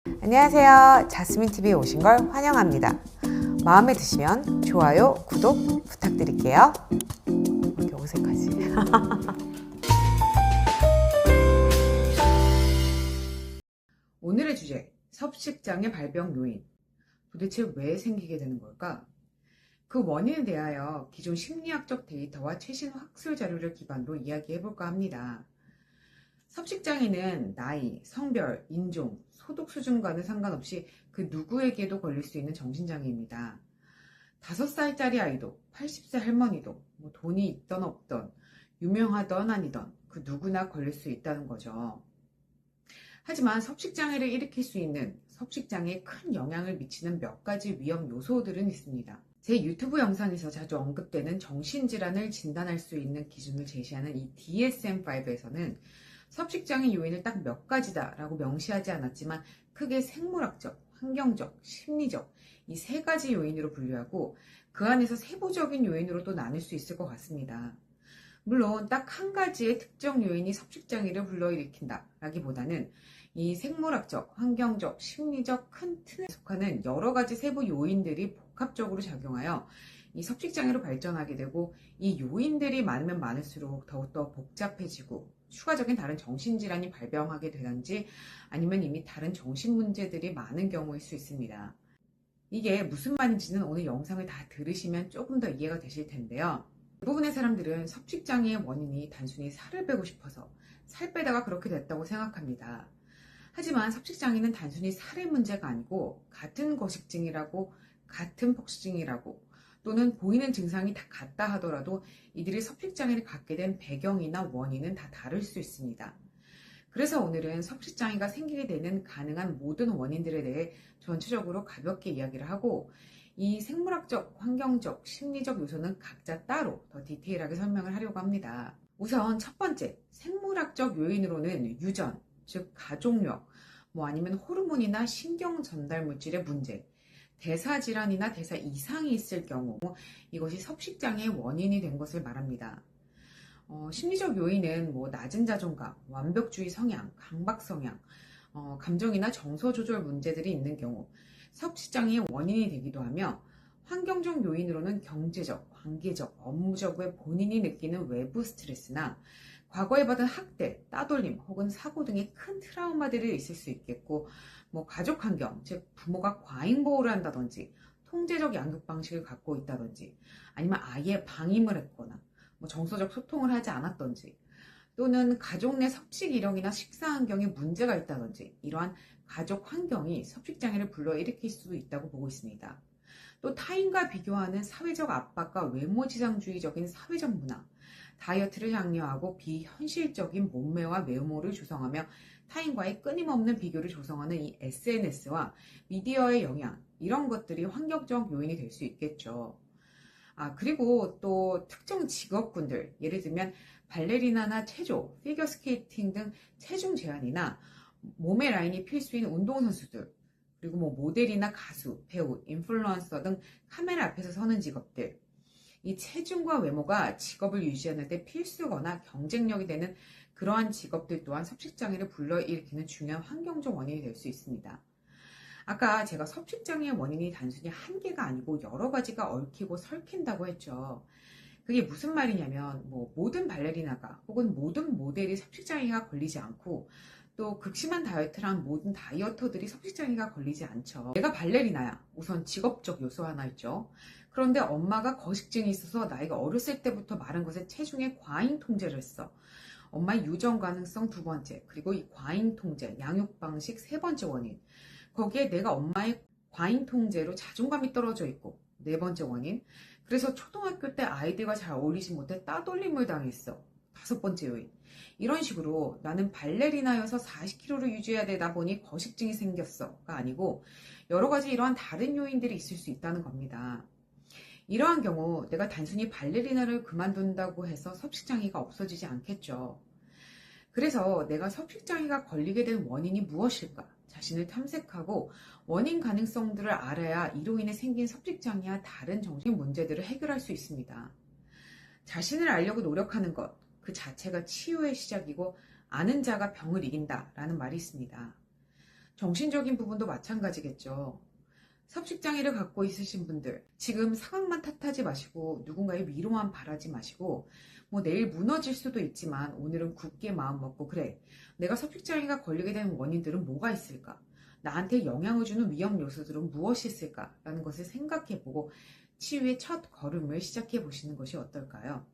안녕하세요. 자스민TV에 오신 걸 환영합니다. 마음에 드시면 좋아요, 구독 부탁드릴게요. 왜 이렇게 어색하지? 오늘의 주제, 섭식장애 발병 요인. 도대체 왜 생기게 되는 걸까? 그 원인에 대하여 기존 심리학적 데이터와 최신 학술 자료를 기반으로 이야기해볼까 합니다. 섭식장애는 나이, 성별, 인종, 소득 수준과는 상관없이 그 누구에게도 걸릴 수 있는 정신장애입니다. 5살짜리 아이도, 80세 할머니도, 돈이 있던 없던, 유명하던 아니던 그 누구나 걸릴 수 있다는 거죠. 하지만 섭식장애를 일으킬 수 있는 섭식장애에 큰 영향을 미치는 몇 가지 위험 요소들은 있습니다. 제 유튜브 영상에서 자주 언급되는 정신질환을 진단할 수 있는 기준을 제시하는 이 DSM-5에서는 섭식장애 요인을 딱 몇 가지다라고 명시하지 않았지만 크게 생물학적, 환경적, 심리적 이 3가지 요인으로 분류하고 그 안에서 세부적인 요인으로 또 나눌 수 있을 것 같습니다. 물론 딱 한 가지의 특정 요인이 섭식장애를 불러일으킨다라기보다는 이 생물학적, 환경적, 심리적 큰 틀에 속하는 여러 가지 세부 요인들이 복합적으로 작용하여 이 섭식장애로 발전하게 되고 이 요인들이 많으면 많을수록 더욱더 복잡해지고 추가적인 다른 정신질환이 발병하게 되는지 아니면 이미 다른 정신문제들이 많은 경우일 수 있습니다. 이게 무슨 말인지는 오늘 영상을 다 들으시면 조금 더 이해가 되실 텐데요. 대부분의 사람들은 섭식장애의 원인이 단순히 살을 빼고 싶어서 살 빼다가 그렇게 됐다고 생각합니다. 하지만 섭식장애는 단순히 살의 문제가 아니고 같은 거식증이라고 같은 폭식증이라고 또는 보이는 증상이 다 같다 하더라도 이들이 섭식장애를 갖게 된 배경이나 원인은 다 다를 수 있습니다. 그래서 오늘은 섭식장애가 생기게 되는 가능한 모든 원인들에 대해 전체적으로 가볍게 이야기를 하고 이 생물학적, 환경적, 심리적 요소는 각자 따로 더 디테일하게 설명을 하려고 합니다. 우선 첫 번째, 생물학적 요인으로는 유전, 즉 가족력, 아니면 호르몬이나 신경 전달 물질의 문제, 대사 질환이나 대사 이상이 있을 경우 이것이 섭식장애의 원인이 된 것을 말합니다. 심리적 요인은 낮은 자존감, 완벽주의 성향, 강박 성향, 감정이나 정서 조절 문제들이 있는 경우 섭식장애의 원인이 되기도 하며 환경적 요인으로는 경제적, 관계적, 업무적 본인이 느끼는 외부 스트레스나 과거에 받은 학대, 따돌림 혹은 사고 등의 큰 트라우마들이 있을 수 있겠고 가족 환경, 즉 부모가 과잉 보호를 한다든지 통제적 양육 방식을 갖고 있다든지 아니면 아예 방임을 했거나 정서적 소통을 하지 않았던지 또는 가족 내 섭식 이력이나 식사 환경에 문제가 있다든지 이러한 가족 환경이 섭식장애를 불러일으킬 수도 있다고 보고 있습니다. 또 타인과 비교하는 사회적 압박과 외모지상주의적인 사회적 문화, 다이어트를 장려하고 비현실적인 몸매와 외모를 조성하며 타인과의 끊임없는 비교를 조성하는 이 SNS와 미디어의 영향, 이런 것들이 환경적 요인이 될 수 있겠죠. 그리고 또 특정 직업군들, 예를 들면 발레리나나 체조, 피겨스케이팅 등 체중 제한이나 몸의 라인이 필수인 운동선수들, 그리고 모델이나 가수, 배우, 인플루언서 등 카메라 앞에서 서는 직업들, 이 체중과 외모가 직업을 유지하는 데 필수거나 경쟁력이 되는 그러한 직업들 또한 섭식장애를 불러일으키는 중요한 환경적 원인이 될 수 있습니다. 아까 제가 섭식장애의 원인이 단순히 한 개가 아니고 여러 가지가 얽히고 설킨다고 했죠. 그게 무슨 말이냐면 모든 발레리나가 혹은 모든 모델이 섭식장애가 걸리지 않고 또 극심한 다이어트를 한 모든 다이어터들이 섭식장애가 걸리지 않죠. 내가 발레리나야. 우선 직업적 요소 하나 있죠. 그런데 엄마가 거식증이 있어서 나이가 어렸을 때부터 마른 것에 체중의 과잉 통제를 했어. 엄마의 유전 가능성 2번째, 그리고 이 과잉 통제, 양육 방식 3번째 원인. 거기에 내가 엄마의 과잉 통제로 자존감이 떨어져 있고 4번째 원인. 그래서 초등학교 때 아이들과 잘 어울리지 못해 따돌림을 당했어. 5번째 요인. 이런 식으로 나는 발레리나여서 40kg를 유지해야 되다 보니 거식증이 생겼어가 아니고 여러 가지 이러한 다른 요인들이 있을 수 있다는 겁니다. 이러한 경우 내가 단순히 발레리나를 그만둔다고 해서 섭식장애가 없어지지 않겠죠. 그래서 내가 섭식장애가 걸리게 된 원인이 무엇일까? 자신을 탐색하고 원인 가능성들을 알아야 이로 인해 생긴 섭식장애와 다른 정신 문제들을 해결할 수 있습니다. 자신을 알려고 노력하는 것, 그 자체가 치유의 시작이고 아는 자가 병을 이긴다라는 말이 있습니다. 정신적인 부분도 마찬가지겠죠. 섭식장애를 갖고 있으신 분들, 지금 상황만 탓하지 마시고 누군가의 위로만 바라지 마시고 뭐 내일 무너질 수도 있지만 오늘은 굳게 마음 먹고 그래, 내가 섭식장애가 걸리게 된 원인들은 뭐가 있을까? 나한테 영향을 주는 위험 요소들은 무엇이 있을까? 라는 것을 생각해보고 치유의 첫 걸음을 시작해 보시는 것이 어떨까요?